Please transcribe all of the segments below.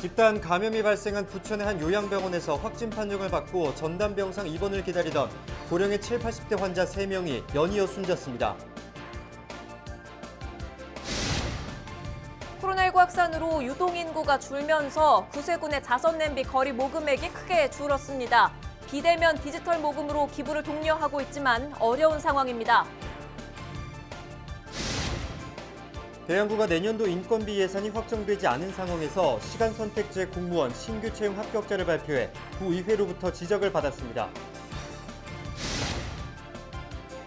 집단 감염이 발생한 부천의 한 요양병원에서 확진 판정을 받고 전담병상 입원을 기다리던 고령의 7, 80대 환자 3명이 연이어 숨졌습니다. 코로나19 확산으로 유동인구가 줄면서 구세군의 자선냄비 거리 모금액이 크게 줄었습니다. 비대면 디지털 모금으로 기부를 독려하고 있지만 어려운 상황입니다. 대한구가 내년도 인건비 예산이 확정되지 않은 상황에서 시간선택제 공무원 신규 채용 합격자를 발표해 구의회로부터 지적을 받았습니다.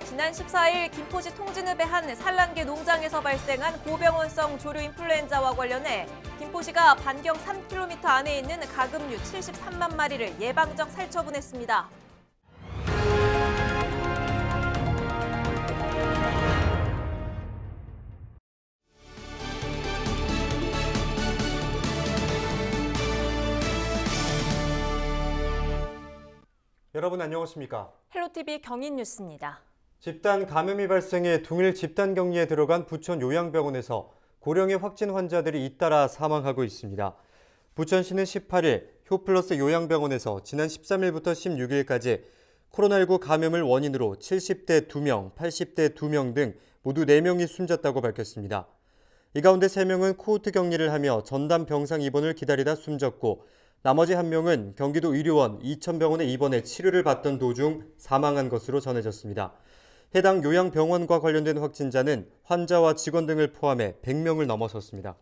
지난 14일 김포시 통진읍의 한 산란계 농장에서 발생한 고병원성 조류 인플루엔자와 관련해 김포시가 반경 3km 안에 있는 가금류 73만 마리를 예방적 살처분했습니다. 여러분 안녕하십니까? 헬로티비 경인뉴스입니다. 집단 감염이 발생해 동일 집단 격리에 들어간 부천 요양병원에서 고령의 확진 환자들이 잇따라 사망하고 있습니다. 부천시는 18일 효플러스 요양병원에서 지난 13일부터 16일까지 코로나19 감염을 원인으로 70대 2명, 80대 2명 등 모두 4명이 숨졌다고 밝혔습니다. 이 가운데 3명은 코호트 격리를 하며 전담 병상 입원을 기다리다 숨졌고 나머지 1명은 경기도 의료원 이천병원에 입원해 치료를 받던 도중 사망한 것으로 전해졌습니다. 해당 요양병원과 관련된 확진자는 환자와 직원 등을 포함해 100명을 넘어섰습니다.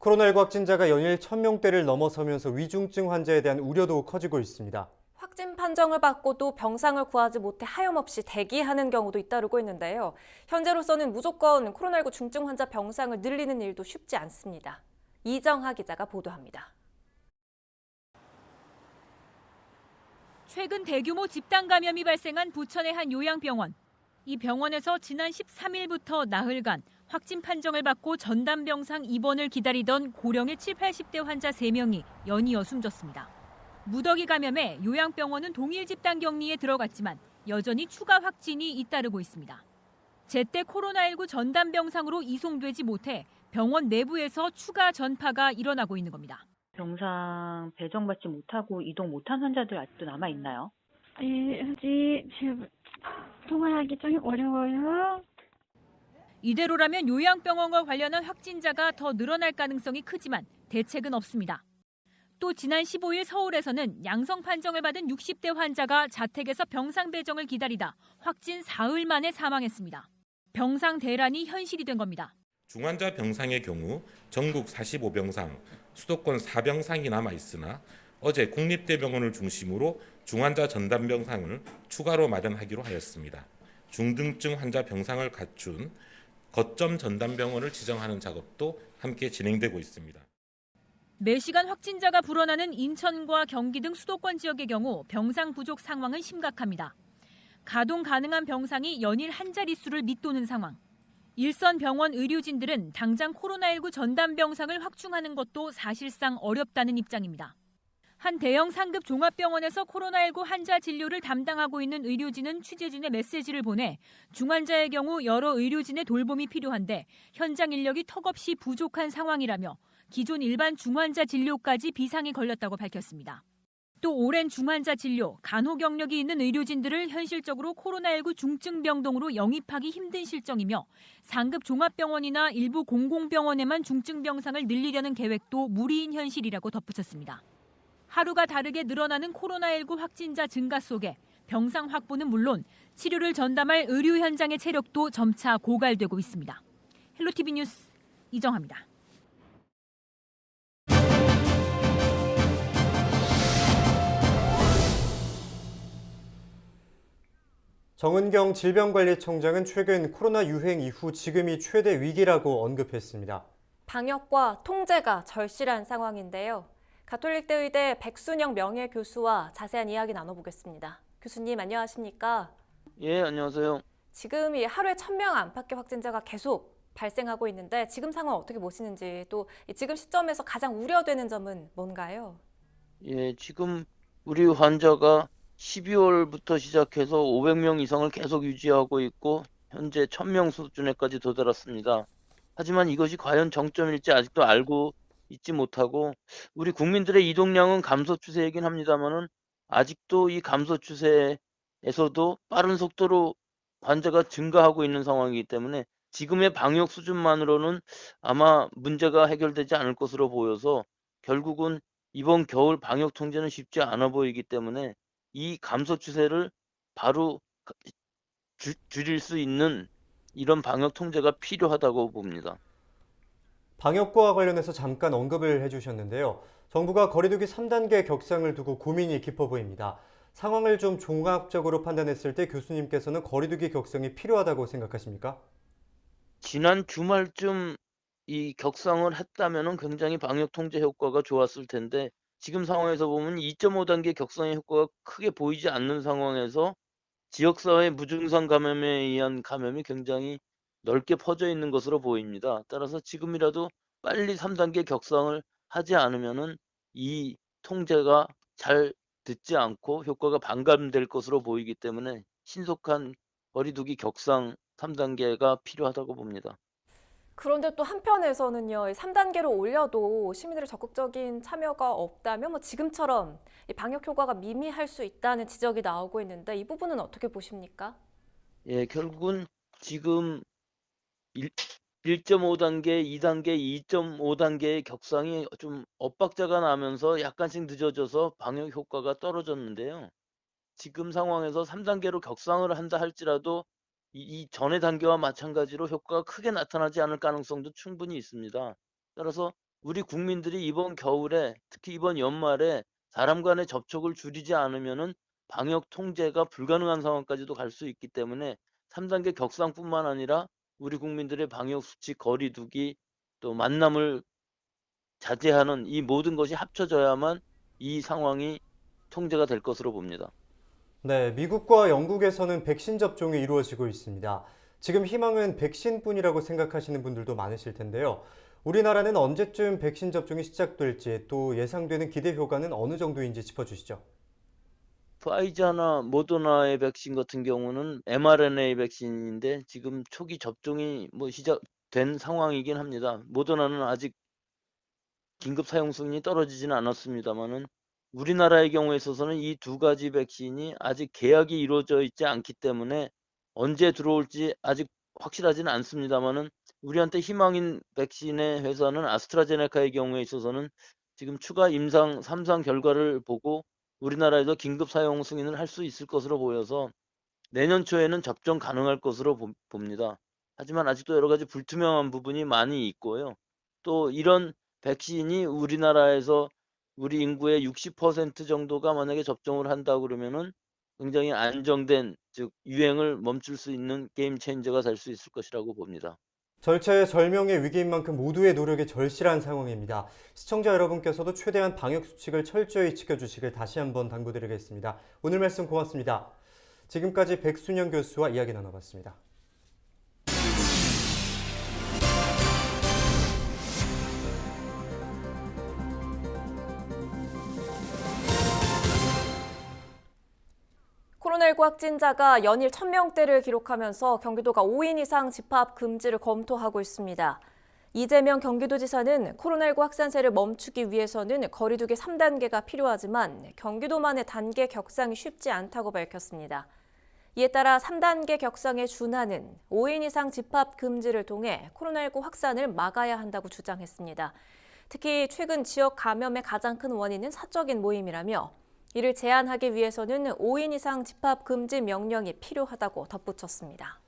코로나19 확진자가 연일 1000명대를 넘어서면서 위중증 환자에 대한 우려도 커지고 있습니다. 확진 판정을 받고도 병상을 구하지 못해 하염없이 대기하는 경우도 잇따르고 있는데요. 현재로서는 무조건 코로나19 중증 환자 병상을 늘리는 일도 쉽지 않습니다. 이정하 기자가 보도합니다. 최근 대규모 집단 감염이 발생한 부천의 한 요양병원. 이 병원에서 지난 13일부터 나흘간 확진 판정을 받고 전담병상 입원을 기다리던 고령의 7, 80대 환자 3명이 연이어 숨졌습니다. 무더기 감염에 요양병원은 동일 집단 격리에 들어갔지만 여전히 추가 확진이 잇따르고 있습니다. 제때 코로나19 전담병상으로 이송되지 못해 병원 내부에서 추가 전파가 일어나고 있는 겁니다. 병상 배정받지 못하고 이동 못한 환자들 아직도 남아 있나요? 예, 현재 지금 통화하기 좀 어려워요. 이대로라면 요양병원과 관련한 확진자가 더 늘어날 가능성이 크지만 대책은 없습니다. 또 지난 15일 서울에서는 양성 판정을 받은 60대 환자가 자택에서 병상 배정을 기다리다 확진 사흘 만에 사망했습니다. 병상 대란이 현실이 된 겁니다. 중환자 병상의 경우 전국 45병상, 수도권 4병상이 남아있으나 어제 국립대병원을 중심으로 중환자 전담병상을 추가로 마련하기로 하였습니다. 중등증 환자 병상을 갖춘 거점 전담병원을 지정하는 작업도 함께 진행되고 있습니다. 매시간 확진자가 불어나는 인천과 경기 등 수도권 지역의 경우 병상 부족 상황은 심각합니다. 가동 가능한 병상이 연일 한 자릿수를 밑도는 상황. 일선 병원 의료진들은 당장 코로나19 전담 병상을 확충하는 것도 사실상 어렵다는 입장입니다. 한 대형 상급 종합병원에서 코로나19 환자 진료를 담당하고 있는 의료진은 취재진에 메시지를 보내 중환자의 경우 여러 의료진의 돌봄이 필요한데 현장 인력이 턱없이 부족한 상황이라며 기존 일반 중환자 진료까지 비상이 걸렸다고 밝혔습니다. 또 오랜 중환자 진료, 간호 경력이 있는 의료진들을 현실적으로 코로나19 중증병동으로 영입하기 힘든 실정이며 상급 종합병원이나 일부 공공병원에만 중증병상을 늘리려는 계획도 무리인 현실이라고 덧붙였습니다. 하루가 다르게 늘어나는 코로나19 확진자 증가 속에 병상 확보는 물론 치료를 전담할 의료 현장의 체력도 점차 고갈되고 있습니다. 헬로티비 뉴스 이정하입니다. 정은경 질병관리청장은 최근 코로나 유행 이후 지금이 최대 위기라고 언급했습니다. 방역과 통제가 절실한 상황인데요. 가톨릭대 의대 백순영 명예교수와 자세한 이야기 나눠보겠습니다. 교수님 안녕하십니까? 예, 안녕하세요. 지금 이 하루에 1000명 안팎의 확진자가 계속 발생하고 있는데 지금 상황 어떻게 보시는지 또 지금 시점에서 가장 우려되는 점은 뭔가요? 예, 지금 우리 환자가 12월부터 시작해서 500명 이상을 계속 유지하고 있고 현재 1000명 수준에까지 도달했습니다. 하지만 이것이 과연 정점일지 아직도 알고 잊지 못하고 우리 국민들의 이동량은 감소 추세이긴 합니다만은 아직도 이 감소 추세에서도 빠른 속도로 환자가 증가하고 있는 상황이기 때문에 지금의 방역 수준만으로는 아마 문제가 해결되지 않을 것으로 보여서 결국은 이번 겨울 방역 통제는 쉽지 않아 보이기 때문에 이 감소 추세를 바로 줄일 수 있는 이런 방역 통제가 필요하다고 봅니다. 방역과 관련해서 잠깐 언급을 해주셨는데요. 정부가 거리두기 3단계 격상을 두고 고민이 깊어 보입니다. 상황을 좀 종합적으로 판단했을 때 교수님께서는 거리두기 격상이 필요하다고 생각하십니까? 지난 주말쯤 이 격상을 했다면은 굉장히 방역 통제 효과가 좋았을 텐데 지금 상황에서 보면 2.5단계 격상의 효과가 크게 보이지 않는 상황에서 지역사회 무증상 감염에 의한 감염이 굉장히 넓게 퍼져 있는 것으로 보입니다. 따라서 지금이라도 빨리 3단계 격상을 하지 않으면은 이 통제가 잘 듣지 않고 효과가 반감될 것으로 보이기 때문에 신속한 거리두기 격상 3단계가 필요하다고 봅니다. 그런데 또 한편에서는요, 3단계로 올려도 시민들의 적극적인 참여가 없다면 지금처럼 이 방역 효과가 미미할 수 있다는 지적이 나오고 있는데 이 부분은 어떻게 보십니까? 예, 결국은 지금 1.5단계, 2단계, 2.5단계의 격상이 좀 엇박자가 나면서 약간씩 늦어져서 방역 효과가 떨어졌는데요. 지금 상황에서 3단계로 격상을 한다 할지라도 이 전의 단계와 마찬가지로 효과가 크게 나타나지 않을 가능성도 충분히 있습니다. 따라서 우리 국민들이 이번 겨울에 특히 이번 연말에 사람 간의 접촉을 줄이지 않으면은 방역 통제가 불가능한 상황까지도 갈 수 있기 때문에 3단계 격상뿐만 아니라 우리 국민들의 방역 수칙 거리두기 또 만남을 자제하는 이 모든 것이 합쳐져야만 이 상황이 통제가 될 것으로 봅니다. 네, 미국과 영국에서는 백신 접종이 이루어지고 있습니다. 지금 희망은 백신뿐이라고 생각하시는 분들도 많으실 텐데요. 우리나라는 언제쯤 백신 접종이 시작될지 또 예상되는 기대 효과는 어느 정도인지 짚어주시죠. 파이자나 모더나의 백신 같은 경우는 mRNA 백신인데 지금 초기 접종이 시작된 상황이긴 합니다. 모더나는 아직 긴급 사용 승인이 떨어지지는 않았습니다만은 우리나라의 경우에 있어서는 이 두 가지 백신이 아직 계약이 이루어져 있지 않기 때문에 언제 들어올지 아직 확실하지는 않습니다만은 우리한테 희망인 백신의 회사는 아스트라제네카의 경우에 있어서는 지금 추가 임상 3상 결과를 보고 우리나라에도 긴급 사용 승인을 할 수 있을 것으로 보여서 내년 초에는 접종 가능할 것으로 봅니다. 하지만 아직도 여러 가지 불투명한 부분이 많이 있고요. 또 이런 백신이 우리나라에서 우리 인구의 60% 정도가 만약에 접종을 한다 그러면은 굉장히 안정된, 즉 유행을 멈출 수 있는 게임 체인저가 될 수 있을 것이라고 봅니다. 절차의 절명의 위기인 만큼 모두의 노력이 절실한 상황입니다. 시청자 여러분께서도 최대한 방역 수칙을 철저히 지켜주시길 다시 한번 당부드리겠습니다. 오늘 말씀 고맙습니다. 지금까지 백순영 교수와 이야기 나눠봤습니다. 코로나19 확진자가 연일 1000명대를 기록하면서 경기도가 5인 이상 집합 금지를 검토하고 있습니다. 이재명 경기도지사는 코로나19 확산세를 멈추기 위해서는 거리두기 3단계가 필요하지만 경기도만의 단계 격상이 쉽지 않다고 밝혔습니다. 이에 따라 3단계 격상에 준하는 5인 이상 집합 금지를 통해 코로나19 확산을 막아야 한다고 주장했습니다. 특히 최근 지역 감염의 가장 큰 원인은 사적인 모임이라며 이를 제한하기 위해서는 5인 이상 집합 금지 명령이 필요하다고 덧붙였습니다.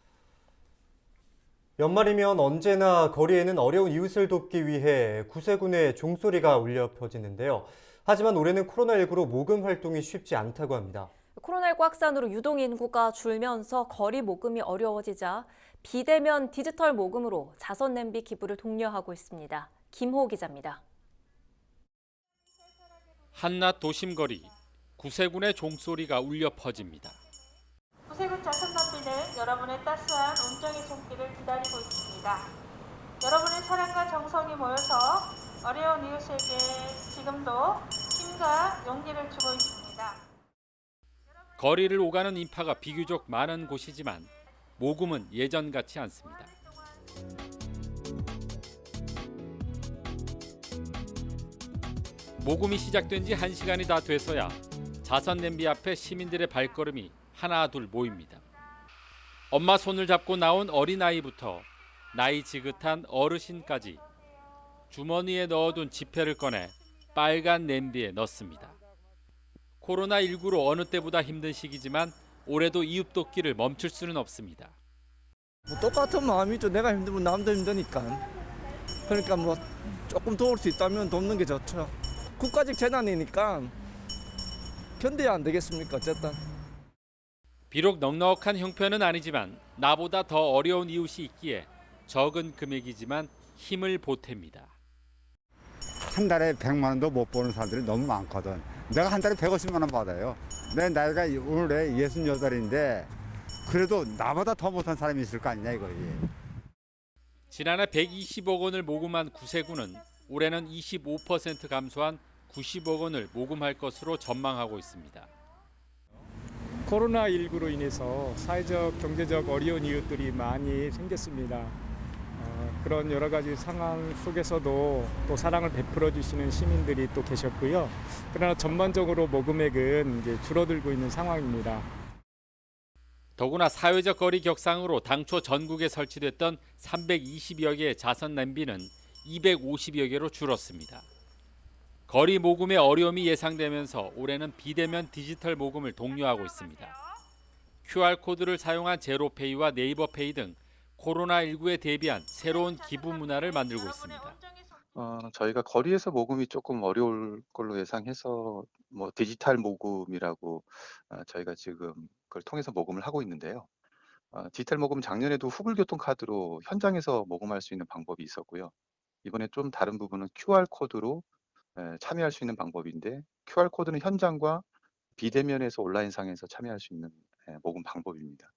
연말이면 언제나 거리에는 어려운 이웃을 돕기 위해 구세군의 종소리가 울려 퍼지는데요. 하지만 올해는 코로나19로 모금 활동이 쉽지 않다고 합니다. 코로나19 확산으로 유동 인구가 줄면서 거리 모금이 어려워지자 비대면 디지털 모금으로 자선 냄비 기부를 독려하고 있습니다. 김호 기자입니다. 한낮 도심거리, 구세군의 종소리가 울려 퍼집니다. 구세군 자선냄비는 여러분의 따스한 온정의 손길을 기다리고 있습니다. 여러분의 사랑과 정성이 모여서 어려운 이웃에게 지금도 힘과 용기를 주고 있습니다. 거리를 오가는 인파가 비교적 많은 곳이지만 모금은 예전 같지 않습니다. 모금이 시작된 지 1시간이 다 돼서야 자선 냄비 앞에 시민들의 발걸음이 하나 둘 모입니다. 엄마 손을 잡고 나온 어린아이부터 나이 지긋한 어르신까지 주머니에 넣어둔 지폐를 꺼내 빨간 냄비에 넣습니다. 코로나19로 어느 때보다 힘든 시기지만 올해도 이웃 돕기를 멈출 수는 없습니다. 똑같은 마음이죠. 내가 힘들면 남도 힘드니까. 그러니까 조금 도울 수 있다면 돕는 게 좋죠. 국가적 재난이니까 견뎌야 안 되겠습니까? 어쨌든. 비록 넉넉한 형편은 아니지만 나보다 더 어려운 이웃이 있기에 적은 금액이지만 힘을 보탭니다. 한 달에 100만 원도 못 버는 사람들이 너무 많거든. 내가 한 달에 150만 원 받아요. 내 나이가 오늘에 68인데 그래도 나보다 더 못한 사람이 있을 거 아니냐 이거지. 지난해 120억 원을 모금한 구세군은 올해는 25% 감소한 90억 원을 모금할 것으로 전망하고 있습니다. 코로나19로 인해서 사회적, 경제적 어려운 이웃들이 많이 생겼습니다. 그런 여러 가지 상황 속에서도 또 사랑을 베풀어 주시는 시민들이 또 계셨고요. 그러나 전반적으로 모금액은 이제 줄어들고 있는 상황입니다. 더구나 사회적 거리 격상으로 당초 전국에 설치됐던 320여 개의 자선 냄비는 250여 개로 줄었습니다. 거리 모금의 어려움이 예상되면서 올해는 비대면 디지털 모금을 독려하고 있습니다. QR코드를 사용한 제로페이와 네이버페이 등 코로나19에 대비한 새로운 기부 문화를 만들고 있습니다. 저희가 거리에서 모금이 조금 어려울 걸로 예상해서 디지털 모금이라고 저희가 지금 그걸 통해서 모금을 하고 있는데요. 디지털 모금 작년에도 후불교통 카드로 현장에서 모금할 수 있는 방법이 있었고요. 이번에 좀 다른 부분은 QR코드로 참여할 수 있는 방법인데 QR코드는 현장과 비대면에서 온라인상에서 참여할 수 있는 모금 방법입니다.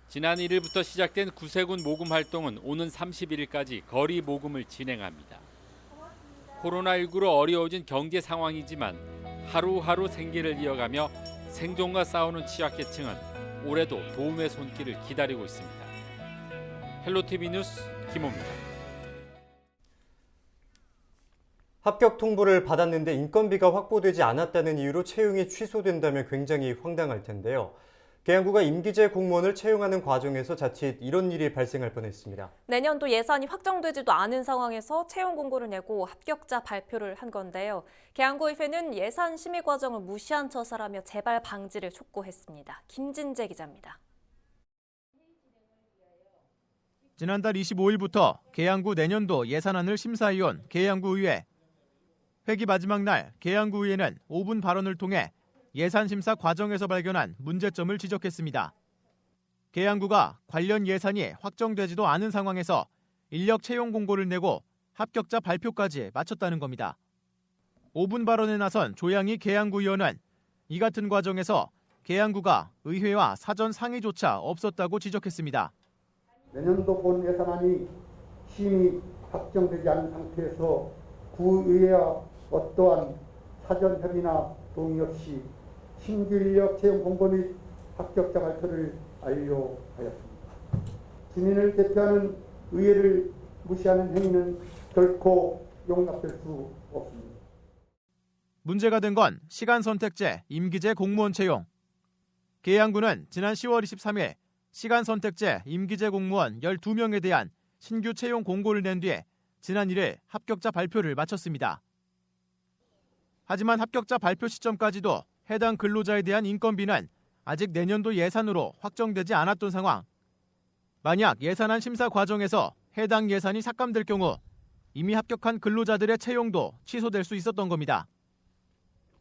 지난 1일부터 시작된 구세군 모금 활동은 오는 31일까지 거리 모금을 진행합니다. 코로나19로 어려워진 경제 상황이지만 하루하루 생계를 이어가며 생존과 싸우는 취약계층은 올해도 도움의 손길을 기다리고 있습니다. 헬로티비 뉴스 김호입니다. 합격 통보를 받았는데 인건비가 확보되지 않았다는 이유로 채용이 취소된다면 굉장히 황당할 텐데요. 계양구가 임기제 공무원을 채용하는 과정에서 자칫 이런 일이 발생할 뻔했습니다. 내년도 예산이 확정되지도 않은 상황에서 채용 공고를 내고 합격자 발표를 한 건데요. 계양구의회는 예산 심의 과정을 무시한 처사라며 재발 방지를 촉구했습니다. 김진재 기자입니다. 지난달 25일부터 계양구 내년도 예산안을 심사해온 계양구의회. 회기 마지막 날 계양구의회는 5분 발언을 통해 예산 심사 과정에서 발견한 문제점을 지적했습니다. 계양구가 관련 예산이 확정되지도 않은 상황에서 인력 채용 공고를 내고 합격자 발표까지 마쳤다는 겁니다. 5분 발언에 나선 조양희 계양구 의원은 이 같은 과정에서 계양구가 의회와 사전 상의조차 없었다고 지적했습니다. 내년도 본 예산안이 심의 확정되지 않은 상태에서 구의회와 어떠한 사전 협의나 동의 없이 신규 인력 채용 공고 및 합격자 발표를 완료하였습니다. 시민을 대표하는 의회를 무시하는 행위는 결코 용납될 수 없습니다. 문제가 된 건 시간 선택제, 임기제 공무원 채용. 계양구는 지난 10월 23일 시간 선택제, 임기제 공무원 12명에 대한 신규 채용 공고를 낸 뒤에 지난 1일 합격자 발표를 마쳤습니다. 하지만 합격자 발표 시점까지도 해당 근로자에 대한 인건비는 아직 내년도 예산으로 확정되지 않았던 상황. 만약 예산안 심사 과정에서 해당 예산이 삭감될 경우 이미 합격한 근로자들의 채용도 취소될 수 있었던 겁니다.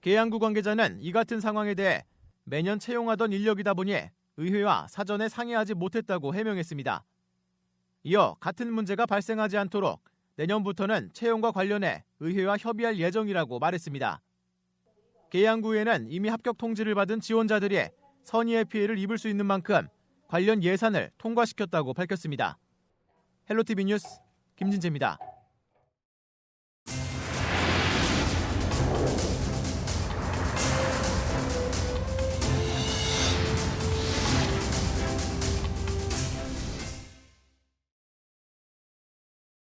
계양구 관계자는 이 같은 상황에 대해 매년 채용하던 인력이다 보니 의회와 사전에 상의하지 못했다고 해명했습니다. 이어 같은 문제가 발생하지 않도록 내년부터는 채용과 관련해 의회와 협의할 예정이라고 말했습니다. 계양구에는 이미 합격 통지를 받은 지원자들이 선의의 피해를 입을 수 있는 만큼 관련 예산을 통과시켰다고 밝혔습니다. 헬로티비 뉴스 김진재입니다.